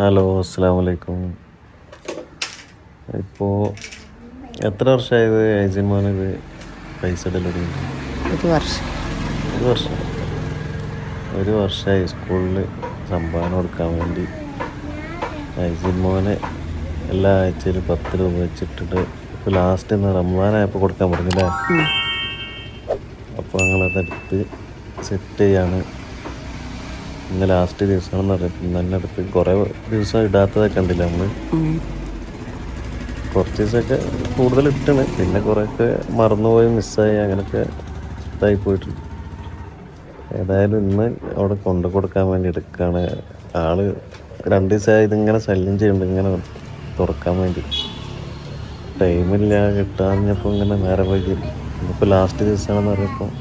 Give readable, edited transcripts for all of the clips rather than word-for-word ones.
Hello, അസ്സാം വലൈക്കും. ഇപ്പോൾ എത്ര വർഷമായത് ഏജൻ മോൻ ഇത് പൈസ ഡെലിവറി ഉണ്ട്? ഒരു വർഷം. ഒരു വർഷം. ഒരു വർഷമായി സ്കൂളിൽ സംഭാവന കൊടുക്കാൻ വേണ്ടി ഏജൻ മോനെ എല്ലാ ആഴ്ചയിലും 10 രൂപ വെച്ചിട്ടിട്ട് ഇപ്പോൾ ലാസ്റ്റ് ഇന്ന് റംസാനായപ്പോൾ കൊടുക്കാൻ പറഞ്ഞില്ലേ? അപ്പോൾ ഞങ്ങളതെടുത്ത് സെറ്റ് ചെയ്യാണ്. ഇന്ന് ലാസ്റ്റ് ദിവസമാണെന്ന് അറിയാം. ഇന്ന് തന്നെ അടുത്ത് കുറേ ദിവസം ഇടാത്തതൊക്കെ ഉണ്ടല്ലോ നമ്മൾ. കുറച്ച് ദിവസമൊക്കെ കൂടുതൽ ഇട്ടാണ്, പിന്നെ കുറേയൊക്കെ മറന്നുപോയി, മിസ്സായി, അങ്ങനെയൊക്കെ ഇതായി പോയിട്ടുണ്ട്. ഏതായാലും ഇന്ന് അവിടെ കൊണ്ടു കൊടുക്കാൻ വേണ്ടി എടുക്കുകയാണ്. ആള് 2 ദിവസമായി ഇതിങ്ങനെ ശല്യം ചെയ്യുന്നുണ്ട്, ഇങ്ങനെ തുറക്കാൻ വേണ്ടി. ടൈമില്ല, കിട്ടാഞ്ഞപ്പോൾ ഇങ്ങനെ നേരെ വൈകി. ഇന്നിപ്പോൾ ലാസ്റ്റ് ദിവസമാണെന്ന് പറയുമ്പോൾ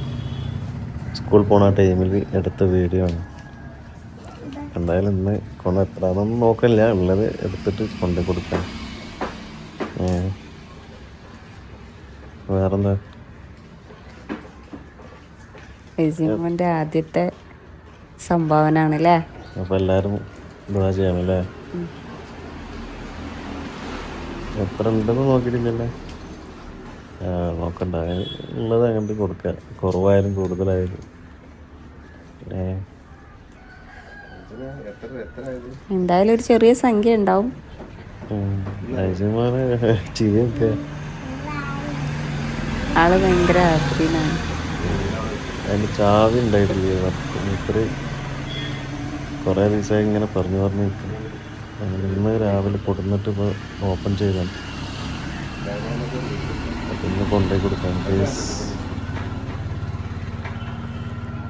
സ്കൂൾ പോണ ടൈമിൽ എടുത്ത വീഡിയോ ആണ്. എന്തായാലും ഇന്ന് എത്രയാണെന്നൊന്നും നോക്കില്ല, ഉള്ളത് എടുത്തിട്ട് കൊണ്ടു കൊടുക്കാം. വേറെന്താ? എജിമോന്റെ ആദ്യത്തെ സംഭാവന ആണല്ലേ? അപ്പോൾ എല്ലാവരും ദുആ ചെയ്യണല്ലേ? എത്ര ഉണ്ടെന്ന് നോക്കിയിട്ടില്ലല്ലേ? നോക്കണ്ട, ഉള്ളത് അങ്ങോട്ട് കൊടുക്കുക, കുറവായാലും കൂടുതലായാലും. എന്തായാലും ഒരു ചെറിയ സംഖ്യ ഉണ്ടാവും. ചിരിയൊക്കെ ആള് ഭയങ്കര ഹാപ്പിയാണ്. അതിന് ചാവി ഉണ്ടായിട്ടില്ല. ഇത്ര കുറേ ദിവസമായി ഇങ്ങനെ പറഞ്ഞു നിൽക്കുന്നു. അങ്ങനെ ഇന്ന് രാവിലെ കൊടുന്നിട്ട് ഇപ്പോൾ ഓപ്പൺ ചെയ്താണ്. അപ്പം ഇന്ന് കൊണ്ടുപോയി കൊടുക്കാം പ്ലീസ്.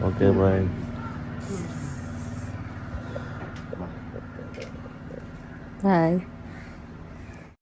Okay, by. ബൈ.